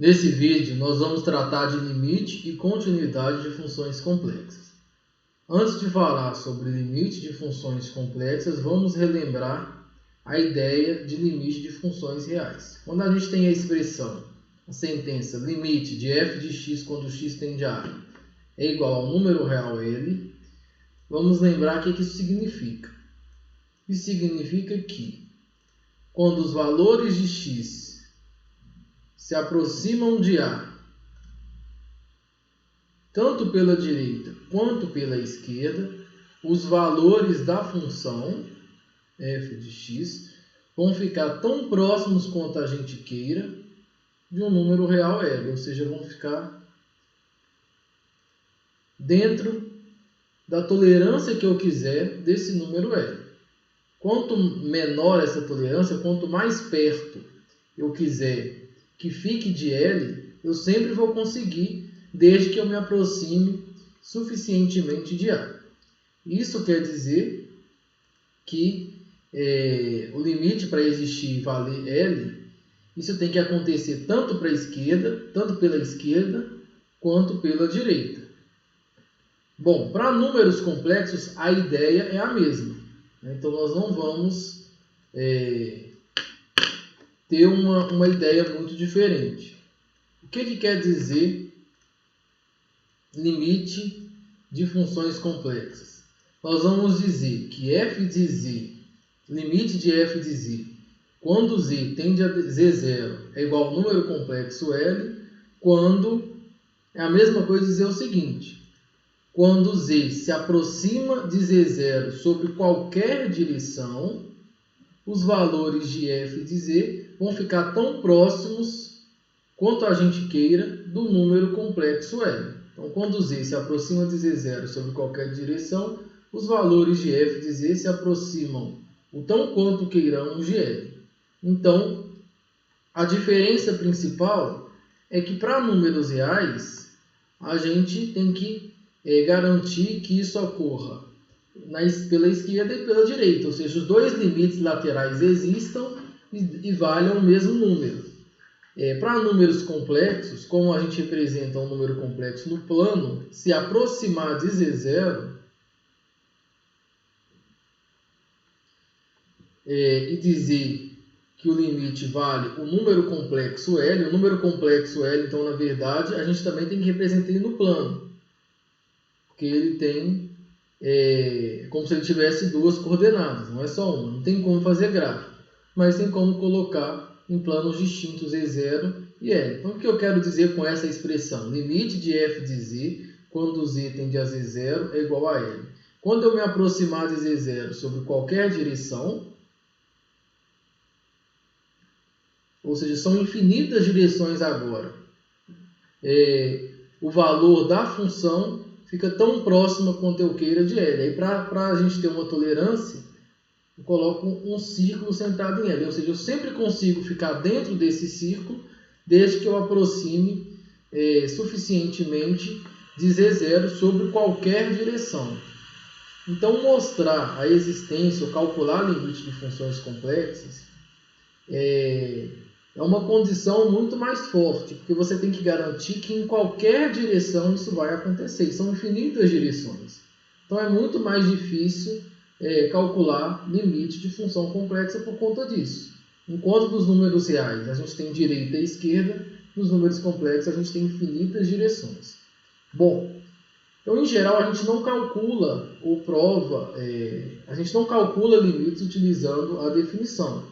Nesse vídeo, nós vamos tratar de limite e continuidade de funções complexas. Antes de falar sobre limite de funções complexas, vamos relembrar a ideia de limite de funções reais. Quando a gente tem a expressão, a sentença limite de f de x quando x tende a A é igual ao número real L, vamos lembrar o que isso significa. Isso significa que quando os valores de x se aproximam de A, tanto pela direita quanto pela esquerda, os valores da função f de x vão ficar tão próximos quanto a gente queira de um número real L, ou seja, vão ficar dentro da tolerância que eu quiser desse número L. Quanto menor essa tolerância, quanto mais perto eu quiser que fique de L, eu sempre vou conseguir, desde que eu me aproxime suficientemente de A. Isso quer dizer que o limite para existir valer L, isso tem que acontecer tanto para a esquerda, tanto pela esquerda, quanto pela direita. Bom, para números complexos, a ideia é a mesma. Então, nós não vamos ter uma ideia muito diferente. O que quer dizer limite de funções complexas? Nós vamos dizer que f de z, limite de f de z, quando z tende a z0 é igual ao número complexo L, quando é a mesma coisa dizer o seguinte: quando z se aproxima de z0 sobre qualquer direção, os valores de f de z vão ficar tão próximos quanto a gente queira do número complexo L. Então, quando z se aproxima de z0 sobre qualquer direção, os valores de f de z se aproximam o tão quanto queiramos de L. Então, a diferença principal é que para números reais, a gente tem que garantir que isso ocorra pela esquerda e pela direita, ou seja, os dois limites laterais existam e valham o mesmo número. Para números complexos, como a gente representa um número complexo no plano, se aproximar de z0 e dizer que o limite vale o número complexo L, o número complexo L, então, na verdade, a gente também tem que representar ele no plano, porque ele tem como se ele tivesse duas coordenadas, não é só uma, não tem como fazer gráfico, mas tem como colocar em planos distintos E0 e L. Então, o que eu quero dizer com essa expressão? Limite de f de z, quando z tende a z0, é igual a L. Quando eu me aproximar de z0 sobre qualquer direção, ou seja, são infinitas direções agora, o valor da função fica tão próxima quanto eu queira de L. Aí, para a gente ter uma tolerância, eu coloco um círculo centrado em L. Ou seja, eu sempre consigo ficar dentro desse círculo, desde que eu aproxime suficientemente de Z0 sobre qualquer direção. Então, mostrar a existência ou calcular o limite de funções complexas é uma condição muito mais forte, porque você tem que garantir que em qualquer direção isso vai acontecer. São infinitas direções. Então é muito mais difícil calcular limite de função complexa por conta disso. Enquanto nos números reais a gente tem direita e esquerda, nos números complexos a gente tem infinitas direções. Bom, então em geral a gente não calcula ou prova, a gente não calcula limites utilizando a definição.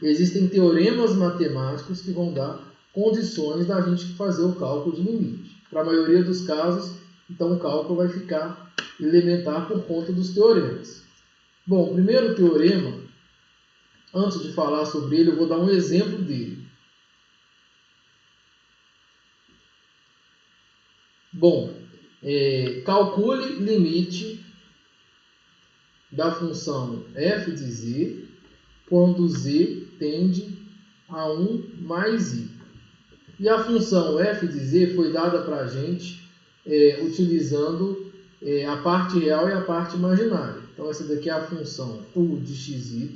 Existem teoremas matemáticos que vão dar condições da gente fazer o cálculo de limite. Para a maioria dos casos, então o cálculo vai ficar elementar por conta dos teoremas. Bom, o primeiro teorema, antes de falar sobre ele, eu vou dar um exemplo dele. Bom, calcule limite da função f de z quando z tende a 1 mais i. E a função f de z foi dada para a gente utilizando a parte real e a parte imaginária. Então, essa daqui é a função u de xy.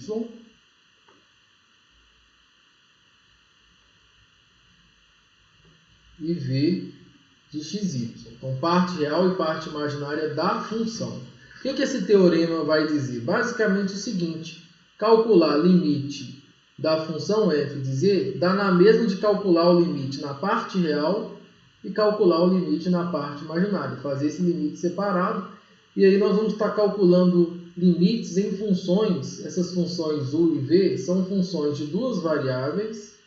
e v de xy. Então, parte real e parte imaginária da função. O que esse teorema vai dizer? Basicamente o seguinte: calcular limite da função f de z dá na mesma de calcular o limite na parte real e calcular o limite na parte imaginária. Fazer esse limite separado. E aí nós vamos estar calculando limites em funções. Essas funções u e v são funções de duas variáveis,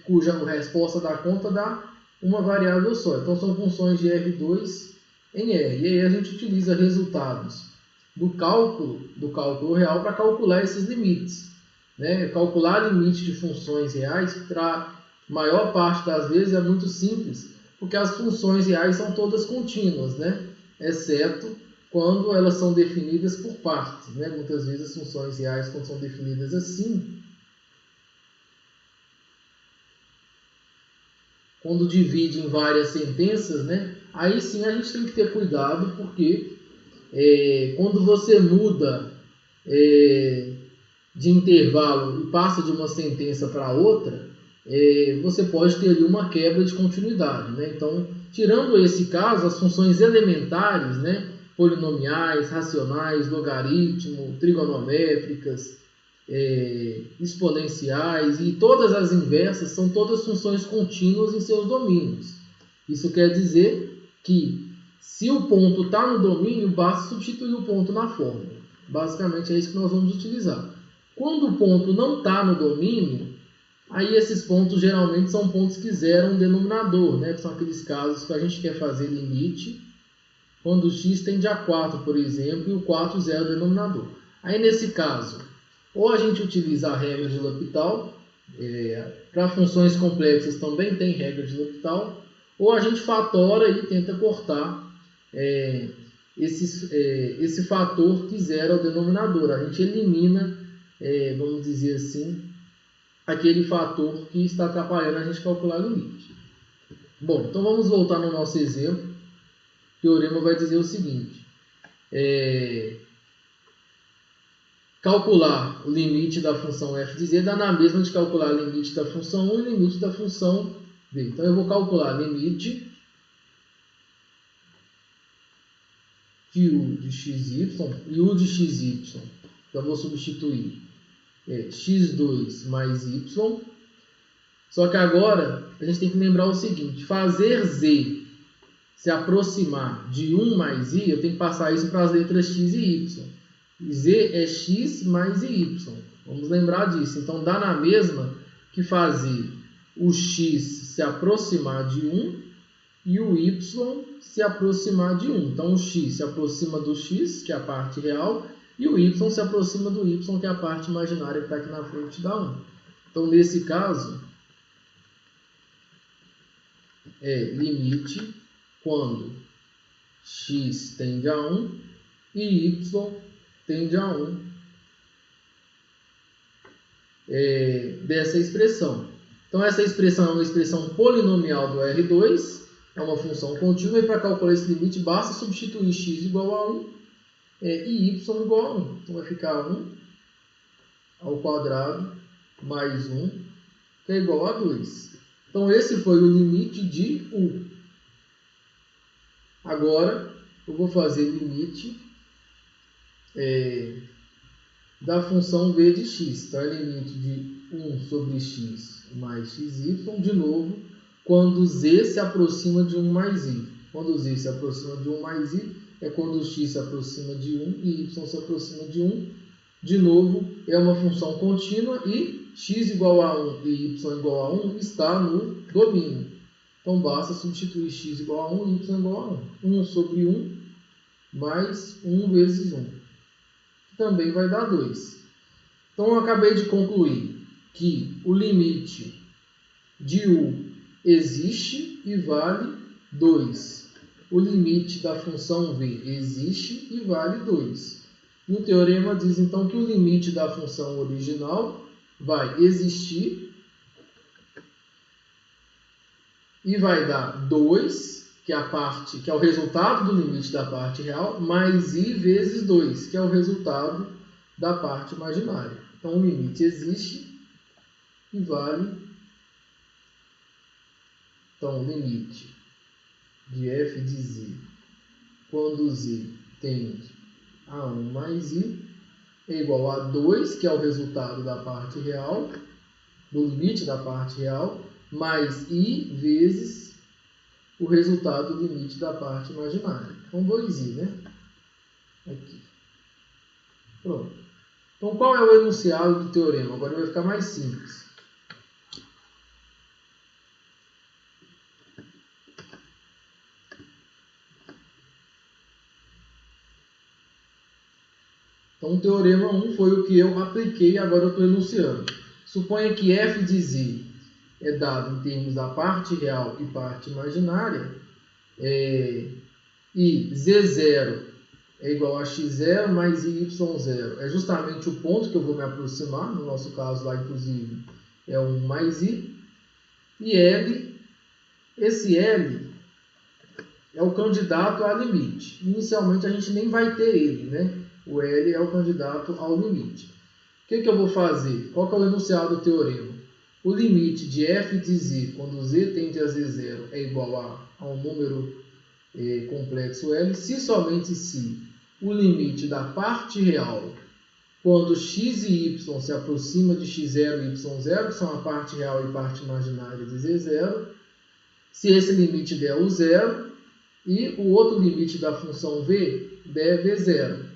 cuja resposta da conta dá uma variável só. Então são funções de R2 em R. E aí a gente utiliza resultados do cálculo real para calcular esses limites. Né? Calcular limite de funções reais, para a maior parte das vezes, é muito simples, porque as funções reais são todas contínuas, né? Exceto quando elas são definidas por partes. Né? Muitas vezes as funções reais, quando são definidas assim, quando divide em várias sentenças, né? Aí sim a gente tem que ter cuidado, porque quando você muda de intervalo e passa de uma sentença para outra, você pode ter ali uma quebra de continuidade. Né? Então, tirando esse caso, as funções elementares, né? Polinomiais, racionais, logaritmo, trigonométricas, exponenciais e todas as inversas são todas funções contínuas em seus domínios. Isso quer dizer que se o ponto está no domínio, basta substituir o ponto na fórmula. Basicamente é isso que nós vamos utilizar. Quando o ponto não está no domínio, aí esses pontos geralmente são pontos que zeram um denominador, né? São aqueles casos que a gente quer fazer limite quando o x tende a 4, por exemplo, e o 4 zera o denominador. Aí nesse caso, ou a gente utiliza a regra de L'Hopital, para funções complexas também tem regra de L'Hopital, ou a gente fatora e tenta cortar esse fator que zera o denominador. A gente elimina, vamos dizer assim, aquele fator que está atrapalhando a gente calcular o limite. Bom, então vamos voltar no nosso exemplo. O teorema vai dizer o seguinte: calcular o limite da função f de z dá na mesma de calcular o limite da função 1 e o limite da função v. Então eu vou calcular limite de u de xy e u de xy. Então eu vou substituir x2 mais y. Só que agora a gente tem que lembrar o seguinte: fazer z se aproximar de 1 mais i, eu tenho que passar isso para as letras x e y. Z é x mais y. Vamos lembrar disso. Então dá na mesma que fazer o x se aproximar de 1 e o y se aproximar de 1. Então o x se aproxima do x, que é a parte real, e o y se aproxima do y, que é a parte imaginária que está aqui na frente da 1. Então nesse caso, limite quando x tende a 1 e y tende a 1 dessa expressão. Então essa expressão é uma expressão polinomial do R2, é uma função contínua, e para calcular esse limite basta substituir x igual a 1 e y igual a 1. Então vai ficar 1 ao quadrado mais 1, que é igual a 2. Então esse foi o limite de u. Agora eu vou fazer limite da função v de x. Então é limite de 1 sobre x mais xy, de novo, quando z se aproxima de 1 mais i. Quando z se aproxima de 1 mais i, é quando x se aproxima de 1 e y se aproxima de 1. De novo, é uma função contínua e x igual a 1 e y igual a 1 está no domínio. Então basta substituir x igual a 1 e y igual a 1. 1 sobre 1 mais 1 vezes 1. Também vai dar 2. Então eu acabei de concluir que o limite de u existe e vale 2. O limite da função v existe e vale 2. E o teorema diz então que o limite da função original vai existir e vai dar 2, que é o resultado do limite da parte real, mais i vezes 2, que é o resultado da parte imaginária. Então o limite existe e vale Então, limite de f de z quando z tende a 1 mais i é igual a 2, que é o resultado da parte real, do limite da parte real, mais i vezes o resultado do limite da parte imaginária. Então, 2i, né? Aqui. Pronto. Então, qual é o enunciado do teorema? Agora vai ficar mais simples. Então, o teorema 1 foi o que eu apliquei e agora eu estou enunciando. Suponha que f de z é dado em termos da parte real e parte imaginária, e z0 é igual a x0 mais y0. É justamente o ponto que eu vou me aproximar, no nosso caso lá, inclusive, é 1 mais i. E L, esse L é o candidato a limite. Inicialmente a gente nem vai ter ele, né? O L é o candidato ao limite. O que eu vou fazer? Qual que é o enunciado do teorema? O limite de f de z, quando z tende a z0, é igual a um número complexo L, se somente se o limite da parte real, quando x e y se aproxima de x0 e y0, que são a parte real e parte imaginária de z0, se esse limite der o zero, e o outro limite da função v der v0,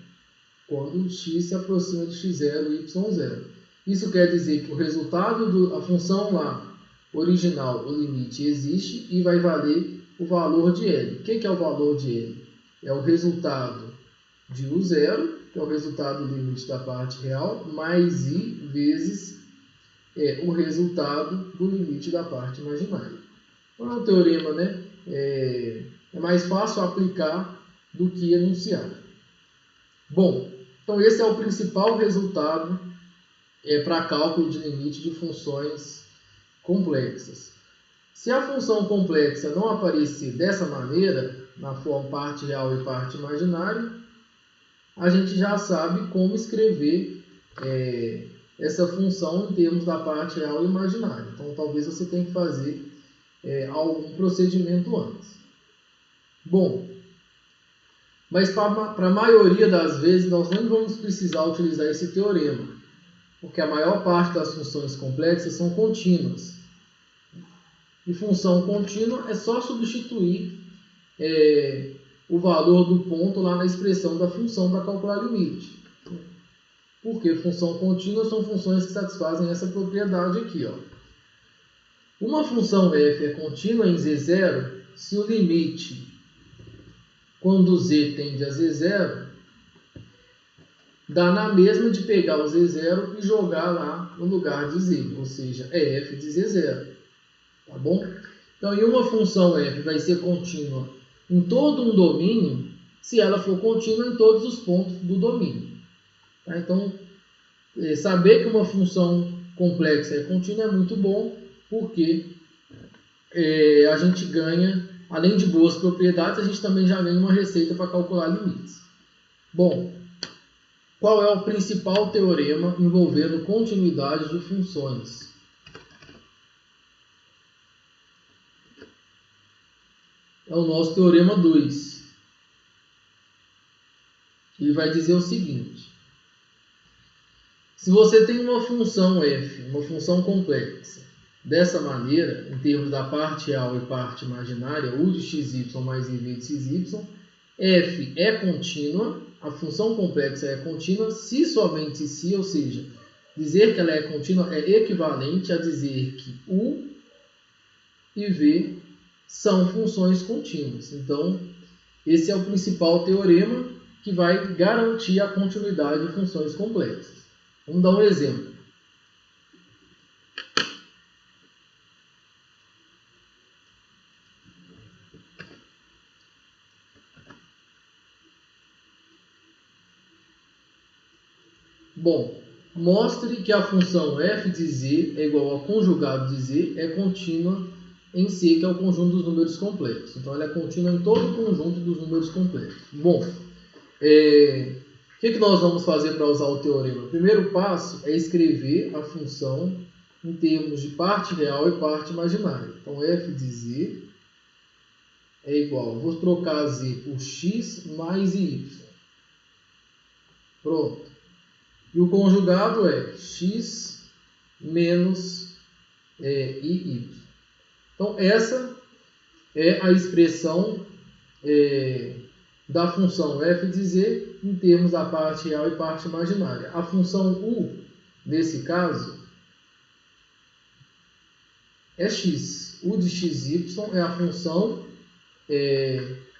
quando x se aproxima de x0 e y0. Isso quer dizer que o resultado da função lá, original, o limite, existe e vai valer o valor de L. O que é o valor de L? É o resultado de U0, que é o resultado do limite da parte real, mais I vezes o resultado do limite da parte imaginária. Então é um teorema, né? É mais fácil aplicar do que enunciar. Bom, então esse é o principal resultado para cálculo de limite de funções complexas. Se a função complexa não aparecer dessa maneira, na forma parte real e parte imaginária, a gente já sabe como escrever essa função em termos da parte real e imaginária. Então, talvez você tenha que fazer algum procedimento antes. Bom, mas para a maioria das vezes nós nem vamos precisar utilizar esse teorema, porque a maior parte das funções complexas são contínuas. E função contínua é só substituir o valor do ponto lá na expressão da função para calcular limite. Porque função contínua são funções que satisfazem essa propriedade aqui. Ó. Uma função f é contínua em z0 se o limite, quando z tende a z0, dá na mesma de pegar o z0 e jogar lá no lugar de z, ou seja, é f de z0. Tá bom? Então, e uma função f vai ser contínua em todo um domínio se ela for contínua em todos os pontos do domínio. Tá? Então, saber que uma função complexa é contínua é muito bom, porque a gente ganha, além de boas propriedades, a gente também já ganha uma receita para calcular limites. Bom, qual é o principal teorema envolvendo continuidade de funções? É o nosso teorema 2. Ele vai dizer o seguinte: se você tem uma função f, uma função complexa, dessa maneira, em termos da parte real e parte imaginária, u de xy mais iv de xy, f é contínua, a função complexa é contínua se somente se, ou seja, dizer que ela é contínua é equivalente a dizer que u e v são funções contínuas. Então, esse é o principal teorema que vai garantir a continuidade de funções complexas. Vamos dar um exemplo. Bom, mostre que a função f de z é igual ao conjugado de z é contínua em C, que é o conjunto dos números complexos. Então, ela é contínua em todo o conjunto dos números complexos. Bom, o que nós vamos fazer para usar o teorema? O primeiro passo é escrever a função em termos de parte real e parte imaginária. Então, f de z é igual, vou trocar z por x mais y. Pronto. E o conjugado é x menos y. Então, essa é a expressão da função f de z em termos da parte real e parte imaginária. A função u, nesse caso, é x. U de xy é a função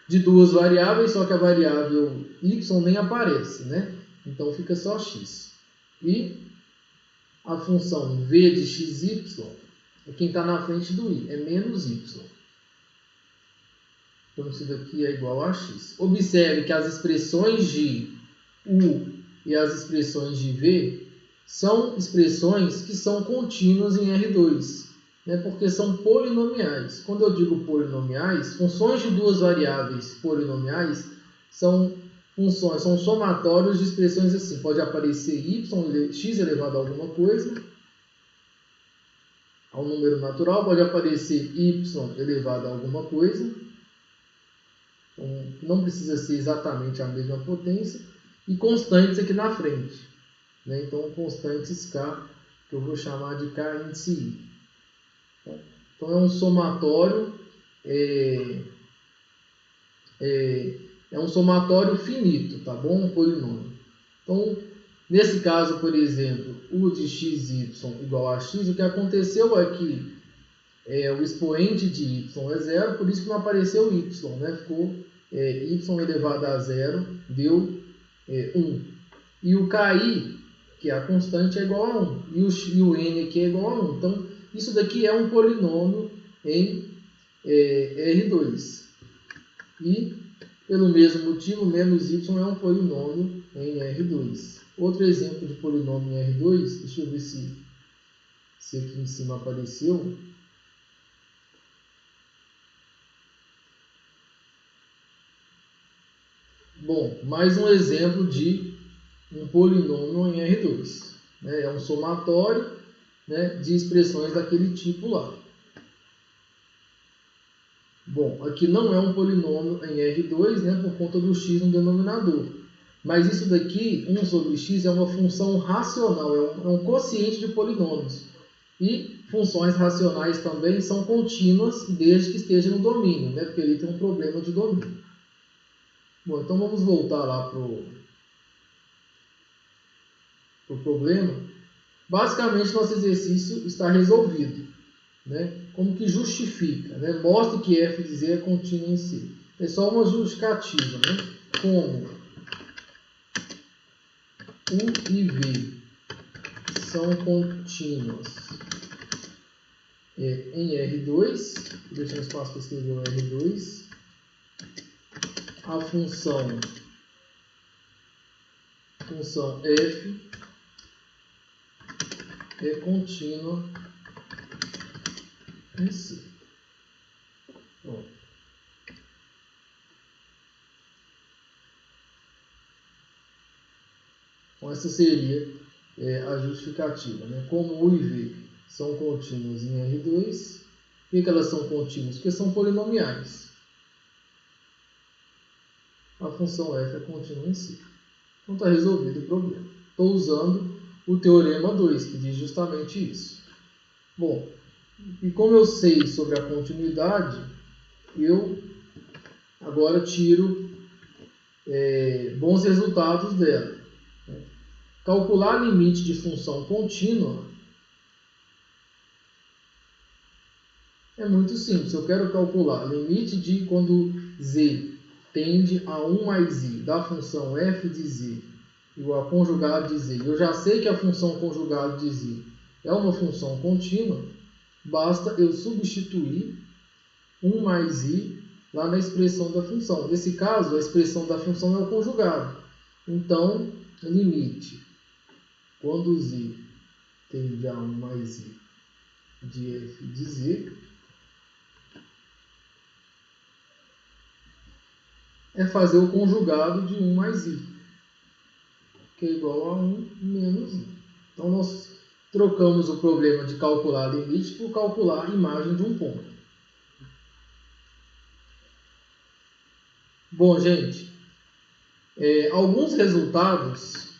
de duas variáveis, só que a variável y nem aparece, né? Então fica só x. E a função v de xy é quem está na frente do i, é menos y. Então isso daqui é igual a x. Observe que as expressões de u e as expressões de v são expressões que são contínuas em R2. Né, porque são polinomiais. Quando eu digo polinomiais, funções de duas variáveis polinomiais são funções, são somatórios de expressões assim. Pode aparecer x elevado a alguma coisa, a um número natural, pode aparecer y elevado a alguma coisa, então, não precisa ser exatamente a mesma potência, e constantes aqui na frente. Né? Então, constantes k, que eu vou chamar de k índice i. Então, é um somatório, é um somatório finito, tá bom? Um polinômio. Então, nesse caso, por exemplo, u de xy igual a x, o que aconteceu é que o expoente de y é zero, por isso que não apareceu y, né? Ficou y elevado a zero, deu 1. E o ki, que é a constante, é igual a 1. E o n aqui é igual a 1. Então, isso daqui é um polinômio em R2. E, pelo mesmo motivo, menos y é um polinômio em R2. Outro exemplo de polinômio em R2, deixa eu ver se aqui em cima apareceu. Bom, mais um exemplo de um polinômio em R2. Né? É um somatório, né, de expressões daquele tipo lá. Bom, aqui não é um polinômio em R2, né, por conta do x no denominador. Mas isso daqui, 1 sobre x, é uma função racional, é um quociente de polinômios. E funções racionais também são contínuas desde que esteja no domínio, né, porque ele tem um problema de domínio. Bom, então vamos voltar lá para o problema. Basicamente, nosso exercício está resolvido. Né? Como que justifica? Né? Mostra que f de z é contínuo em C. É só uma justificativa. Né? Como u e v são contínuas em R2, vou deixar um espaço para escrever o R2, a função f é contínua em C. Bom. Então, essa seria a justificativa. Né? Como u e v são contínuos em R2, por que elas são contínuas? Porque são polinomiais. A função f é contínua em C. Então, está resolvido o problema. Estou usando o teorema 2, que diz justamente isso. Bom, e como eu sei sobre a continuidade, eu agora tiro bons resultados dela. Calcular limite de função contínua é muito simples. Eu quero calcular limite de quando z tende a 1 mais i da função f de z igual a conjugado de z. Eu já sei que a função conjugado de z é uma função contínua. Basta eu substituir 1 mais i lá na expressão da função. Nesse caso, a expressão da função é o conjugado. Então, limite quando z tende a 1 mais i de f de z é fazer o conjugado de 1 mais i, que é igual a 1 menos i. Então, nós trocamos o problema de calcular limite por calcular a imagem de um ponto. Bom, gente, alguns resultados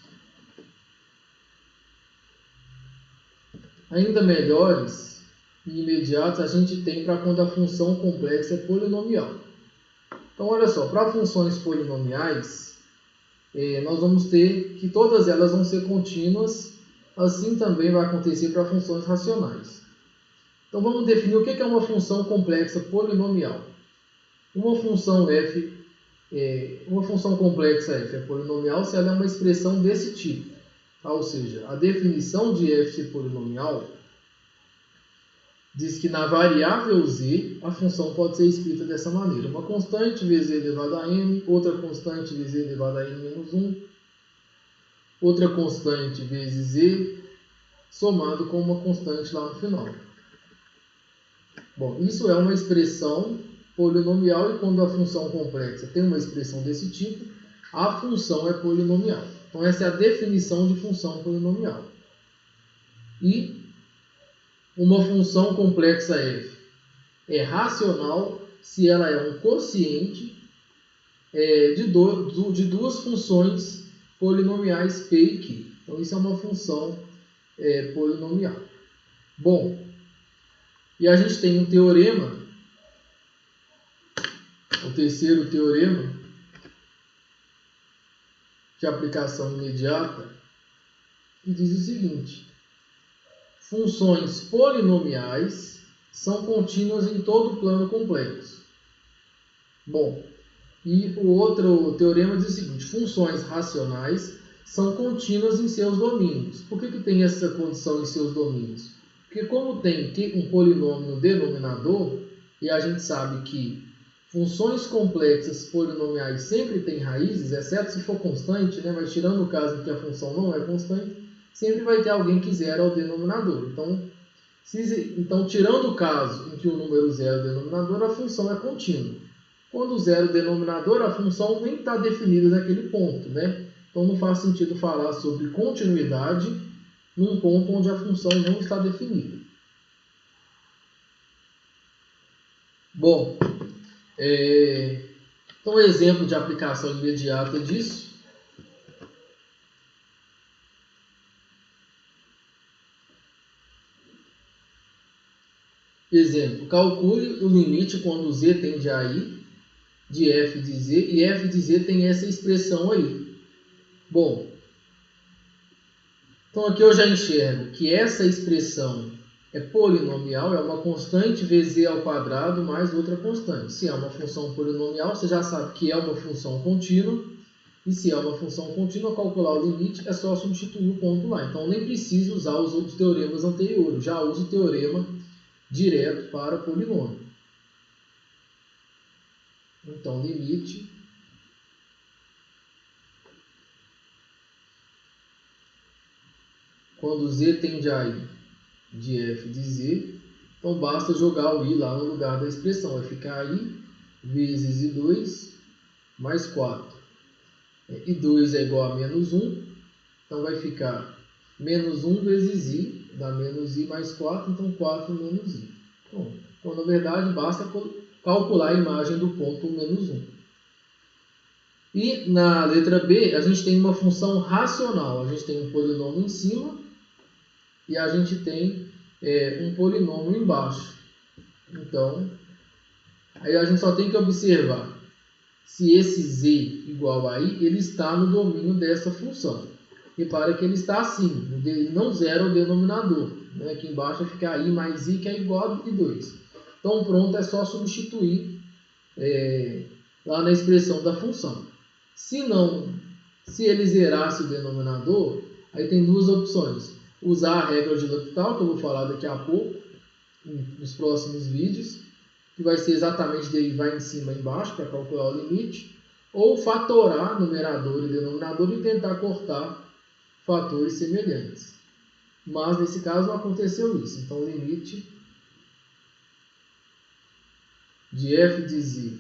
ainda melhores e imediatos a gente tem para quando a função complexa é polinomial. Então, olha só, para funções polinomiais, nós vamos ter que todas elas vão ser contínuas, assim também vai acontecer para funções racionais. Então, vamos definir o que é uma função complexa polinomial. Uma função complexa f é polinomial se ela é uma expressão desse tipo. Ou seja, a definição de f ser polinomial diz que na variável z, a função pode ser escrita dessa maneira. Uma constante vezes e elevado a n, outra constante vezes e elevado a n menos 1, outra constante vezes z, somado com uma constante lá no final. Bom, isso é uma expressão polinomial e quando a função complexa tem uma expressão desse tipo, a função é polinomial. Então essa é a definição de função polinomial. E uma função complexa f é racional se ela é um quociente de duas funções polinomiais p e q. Então isso é uma função polinomial. Bom, e a gente tem um teorema, o terceiro teorema de aplicação imediata, que diz o seguinte: funções polinomiais são contínuas em todo o plano complexo. Bom, e o outro teorema diz o seguinte: funções racionais são contínuas em seus domínios. Por que tem essa condição em seus domínios? Porque como tem um polinômio no denominador, e a gente sabe que funções complexas polinomiais sempre têm raízes, exceto se for constante, né? Mas tirando o caso em que a função não é constante, sempre vai ter alguém que zera o denominador. Então, tirando o caso em que o número zero é o denominador, a função é contínua. Quando zero o denominador, a função nem está definida naquele ponto, né? Então não faz sentido falar sobre continuidade num ponto onde a função não está definida. Bom, então exemplo de aplicação imediata disso. Exemplo, calcule o limite quando z tende a i de f de z e f de z tem essa expressão aí. Bom, então aqui eu já enxergo que essa expressão é polinomial, é uma constante vezes z ao quadrado mais outra constante. Se é uma função polinomial, você já sabe que é uma função contínua. E se é uma função contínua, calcular o limite é só substituir o ponto lá. Então nem preciso usar os outros teoremas anteriores. Já uso o teorema direto para polinômio. Então limite quando z tende a i de f de z, então basta jogar o i lá no lugar da expressão. Vai ficar i vezes i2 mais 4. I2 é igual a menos 1, então vai ficar menos 1 vezes i, dá menos i mais 4, então 4 menos i. Então na verdade, basta calcular a imagem do ponto menos 1. E na letra B, a gente tem uma função racional. A gente tem um polinômio em cima e a gente tem um polinômio embaixo. Então, aí a gente só tem que observar se esse z igual a i, ele está no domínio dessa função. Repara que ele está assim, ele não zera o denominador. Né? Aqui embaixo vai ficar i mais i, que é igual a i2. Então, pronto, é só substituir lá na expressão da função. Se ele zerasse o denominador, aí tem duas opções. Usar a regra de L'Hopital, que eu vou falar daqui a pouco, nos próximos vídeos, que vai ser exatamente derivar em cima e embaixo para calcular o limite, ou fatorar numerador e denominador e tentar cortar fatores semelhantes. Mas nesse caso não aconteceu isso. Então, o limite de f de z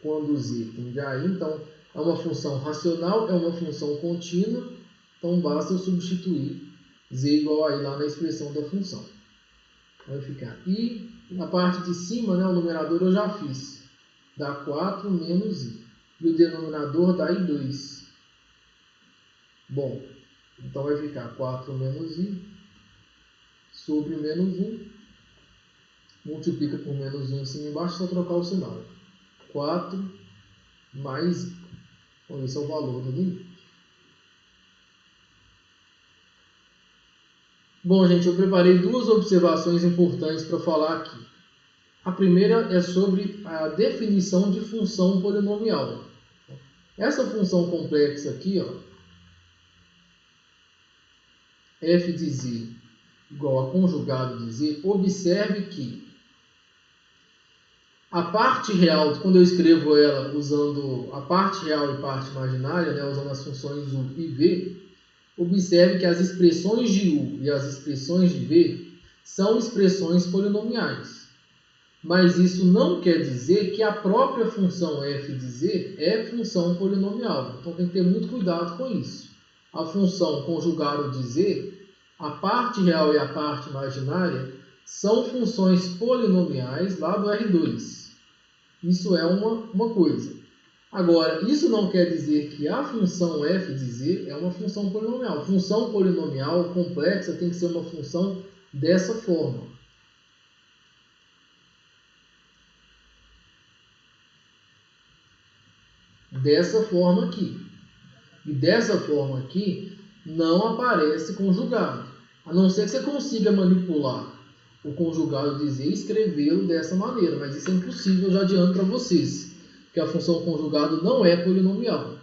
quando z tende a i, então é uma função racional, é uma função contínua, então basta eu substituir z igual a i lá na expressão da função. Vai ficar i, na parte de cima, né, o numerador eu já fiz, dá 4 menos i. E o denominador dá i2. Bom, então vai ficar 4 menos i sobre menos 1. Multiplica por menos 1 em cima e embaixo, só trocar o sinal. 4 mais i. Então, esse é o valor do limite. Bom, gente, eu preparei duas observações importantes para falar aqui. A primeira é sobre a definição de função polinomial. Essa função complexa aqui, ó, f de z igual a conjugado de z, observe que a parte real, quando eu escrevo ela usando a parte real e parte imaginária, né, usando as funções u e v, observe que as expressões de u e as expressões de v são expressões polinomiais. Mas isso não quer dizer que a própria função f de z é função polinomial. Então tem que ter muito cuidado com isso. A função conjugado de z, a parte real e a parte imaginária, são funções polinomiais lá do R2. Isso é uma coisa. Agora, isso não quer dizer que a função f de z é uma função polinomial. Função polinomial complexa tem que ser uma função dessa forma. Dessa forma aqui. E dessa forma aqui não aparece conjugado. A não ser que você consiga manipular o conjugado de z e escrevê-lo dessa maneira. Mas isso é impossível, eu já adianto para vocês. Que a função conjugado não é polinomial.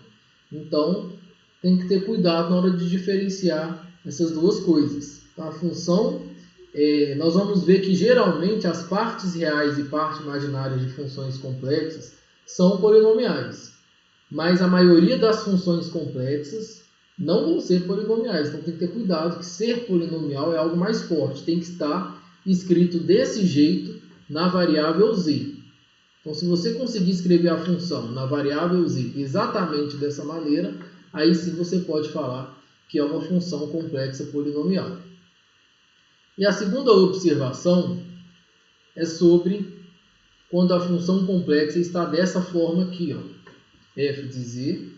Então, tem que ter cuidado na hora de diferenciar essas duas coisas. A função, nós vamos ver que geralmente as partes reais e parte imaginária de funções complexas são polinomiais. Mas a maioria das funções complexas não vão ser polinomiais. Então tem que ter cuidado que ser polinomial é algo mais forte. Tem que estar escrito desse jeito na variável z. Então se você conseguir escrever a função na variável z exatamente dessa maneira, aí sim você pode falar que é uma função complexa polinomial. E a segunda observação é sobre quando a função complexa está dessa forma aqui, ó. F de z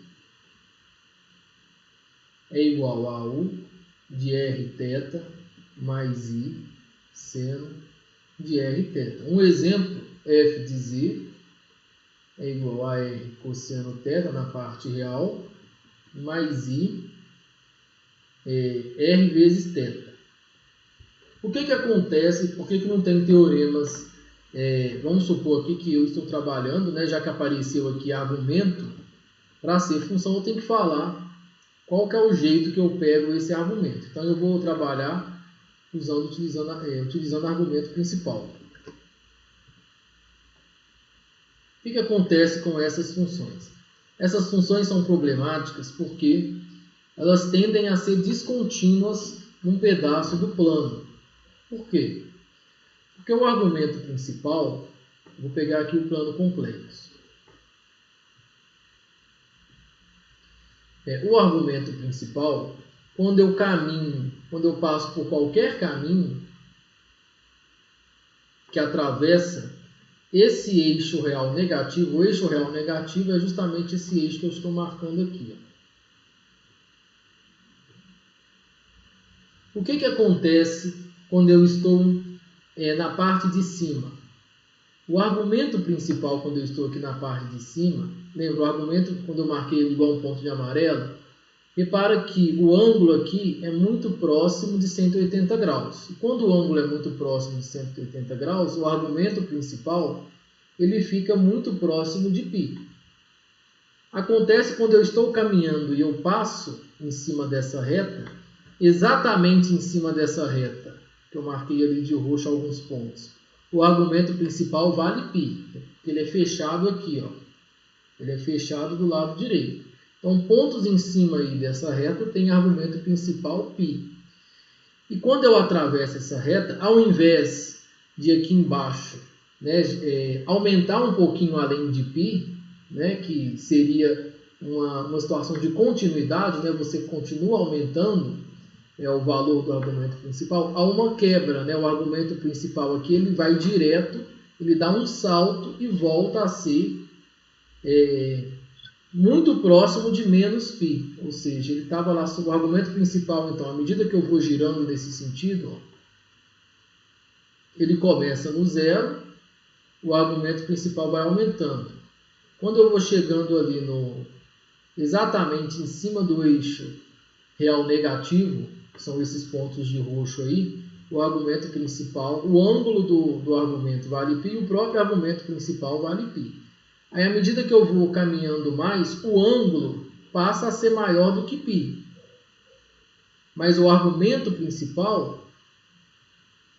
é igual a u de r θ mais i seno de r θ. Um exemplo, f de z é igual a r cosseno θ na parte real mais i r vezes θ. O que acontece? Por que não tem teoremas? Vamos supor aqui que eu estou trabalhando, né, já que apareceu aqui argumento, para ser função eu tenho que falar qual que é o jeito que eu pego esse argumento. Então eu vou trabalhar utilizando argumento principal. O que acontece com essas funções? Essas funções são problemáticas porque elas tendem a ser descontínuas num pedaço do plano. Por quê? Porque o argumento principal, vou pegar aqui o plano complexo. O argumento principal, quando eu passo por qualquer caminho que atravessa esse eixo real negativo, o eixo real negativo é justamente esse eixo que eu estou marcando aqui. O que acontece quando eu estou na parte de cima? O argumento principal, quando eu estou aqui na parte de cima, lembra o argumento quando eu marquei ele igual um ponto de amarelo? Repara que o ângulo aqui é muito próximo de 180 graus. E quando o ângulo é muito próximo de 180 graus, o argumento principal ele fica muito próximo de π. Acontece quando eu estou caminhando e eu passo em cima dessa reta, exatamente em cima dessa reta, que eu marquei ali de roxo alguns pontos. O argumento principal vale π, porque ele é fechado aqui, ó. Ele é fechado do lado direito. Então, pontos em cima aí dessa reta tem argumento principal π. E quando eu atravesso essa reta, ao invés de aqui embaixo, né, aumentar um pouquinho além de π, né, que seria uma situação de continuidade, né, você continua aumentando, é o valor do argumento principal, há uma quebra, né? O argumento principal aqui ele vai direto, ele dá um salto e volta a ser muito próximo de menos π, ou seja, ele estava lá sobre o argumento principal, então, à medida que eu vou girando nesse sentido, ó, ele começa no zero, o argumento principal vai aumentando. Quando eu vou chegando ali exatamente em cima do eixo real negativo, que são esses pontos de roxo aí, o argumento principal, o ângulo do argumento vale π e o próprio argumento principal vale π. Aí, à medida que eu vou caminhando mais, o ângulo passa a ser maior do que π. Mas o argumento principal,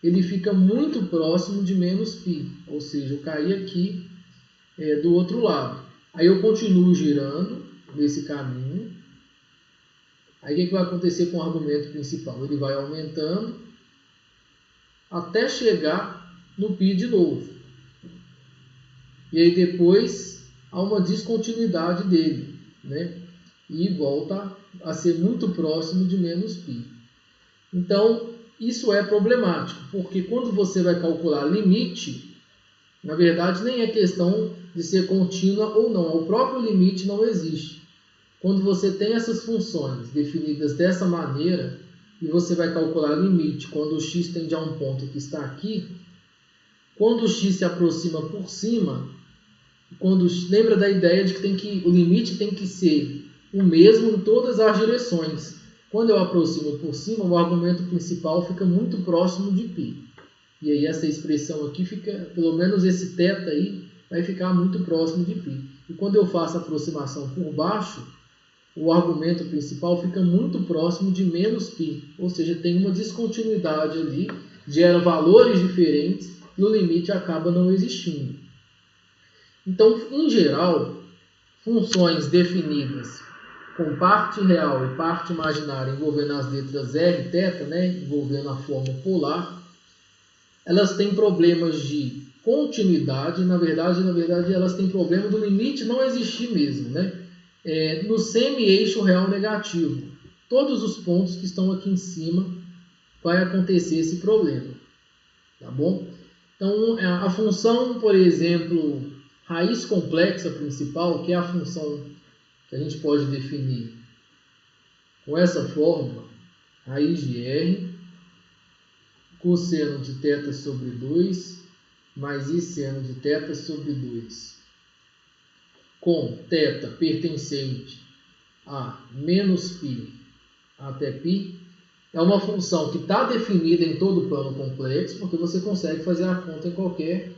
ele fica muito próximo de menos π. Ou seja, eu caí aqui do outro lado. Aí eu continuo girando nesse caminho. Aí o que vai acontecer com o argumento principal? Ele vai aumentando até chegar no π de novo. E aí depois há uma descontinuidade dele, né? E volta a ser muito próximo de menos π. Então, isso é problemático, porque quando você vai calcular limite, na verdade nem é questão de ser contínua ou não, o próprio limite não existe. Quando você tem essas funções definidas dessa maneira, e você vai calcular limite quando o x tende a um ponto que está aqui, quando o x se aproxima por cima, lembra da ideia de que o limite tem que ser o mesmo em todas as direções. Quando eu aproximo por cima, o argumento principal fica muito próximo de π. E aí essa expressão aqui fica, pelo menos esse θ aí, vai ficar muito próximo de π. E quando eu faço a aproximação por baixo, o argumento principal fica muito próximo de menos π. Ou seja, tem uma descontinuidade ali, gera valores diferentes e o limite acaba não existindo. Então, em geral, funções definidas com parte real e parte imaginária envolvendo as letras r e θ, né, envolvendo a forma polar, elas têm problemas de continuidade, na verdade elas têm problema do limite não existir mesmo, né? No semi-eixo real negativo. Todos os pontos que estão aqui em cima vai acontecer esse problema, tá bom? Então, a função, por exemplo, raiz complexa principal, que é a função que a gente pode definir com essa fórmula, raiz de r, cosseno de θ sobre 2, mais i seno de θ sobre 2, com θ pertencente a menos π até π, é uma função que está definida em todo o plano complexo, porque você consegue fazer a conta em qualquer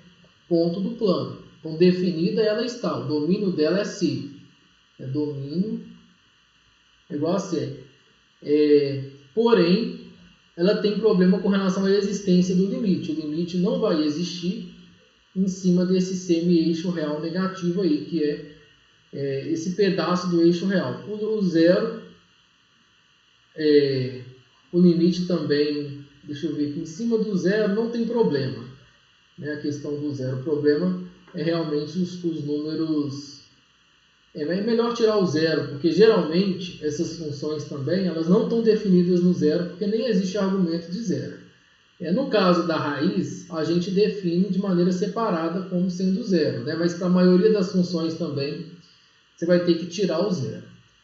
ponto do plano. Então, definida ela está, o domínio dela é C. Domínio igual a C. Porém, ela tem problema com relação à existência do limite. O limite não vai existir em cima desse semi-eixo real negativo aí, que é esse pedaço do eixo real. O zero, o limite também, deixa eu ver aqui, em cima do zero não tem problema, né? A questão do zero, o problema é realmente os números. É melhor tirar o zero, porque geralmente essas funções também elas não estão definidas no zero, porque nem existe argumento de zero. No caso da raiz, a gente define de maneira separada como sendo zero, né? Mas para a maioria das funções também você vai ter que tirar o zero.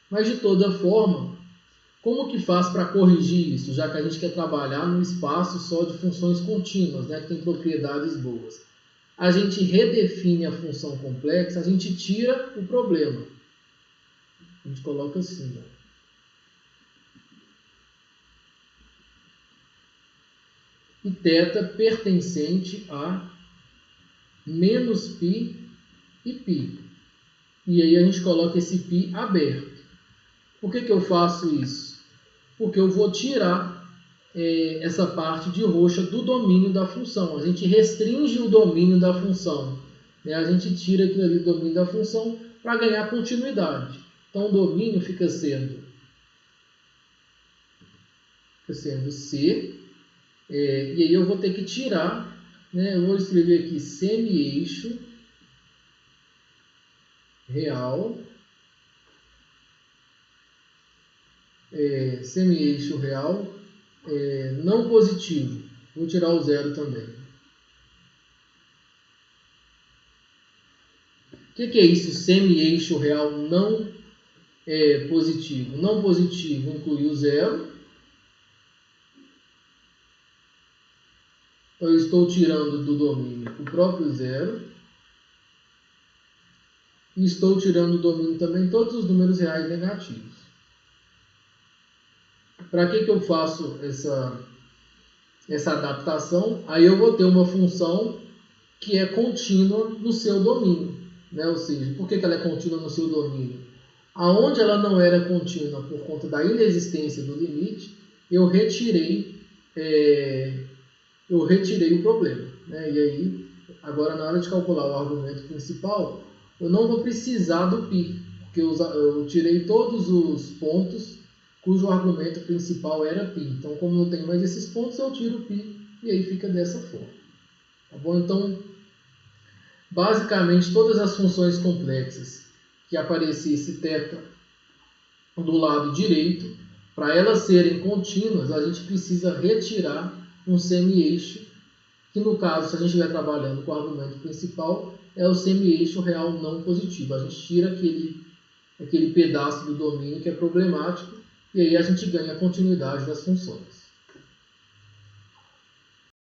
Mas de toda forma, como que faz para corrigir isso, já que a gente quer trabalhar num espaço só de funções contínuas, né, que tem propriedades boas? A gente redefine a função complexa, a gente tira o problema. A gente coloca assim, ó. E θ pertencente a menos π e π. E aí a gente coloca esse π aberto. Por que eu faço isso? Porque eu vou tirar essa parte de roxa do domínio da função. A gente restringe o domínio da função, né? A gente tira aquilo ali do domínio da função para ganhar continuidade. Então o domínio fica sendo C. E aí eu vou ter que tirar, né? Eu vou escrever aqui semi-eixo real, semi-eixo real não positivo. Vou tirar o zero também. O que é isso? Semi-eixo real não positivo. Não positivo inclui o zero. Então, eu estou tirando do domínio o próprio zero. E estou tirando do domínio também todos os números reais negativos. Para que eu faço essa adaptação? Aí eu vou ter uma função que é contínua no seu domínio. Né? Ou seja, por que ela é contínua no seu domínio? Aonde ela não era contínua por conta da inexistência do limite, eu retirei o problema. Né? E aí, agora na hora de calcular o argumento principal, eu não vou precisar do π, porque eu tirei todos os pontos cujo argumento principal era π. Então, como não tem mais esses pontos, eu tiro o π e aí fica dessa forma. Tá bom? Então, basicamente, todas as funções complexas que aparecesse θ do lado direito, para elas serem contínuas, a gente precisa retirar um semi-eixo, que no caso, se a gente estiver trabalhando com o argumento principal, é o semi-eixo real não positivo. A gente tira aquele pedaço do domínio que é problemático e aí a gente ganha a continuidade das funções.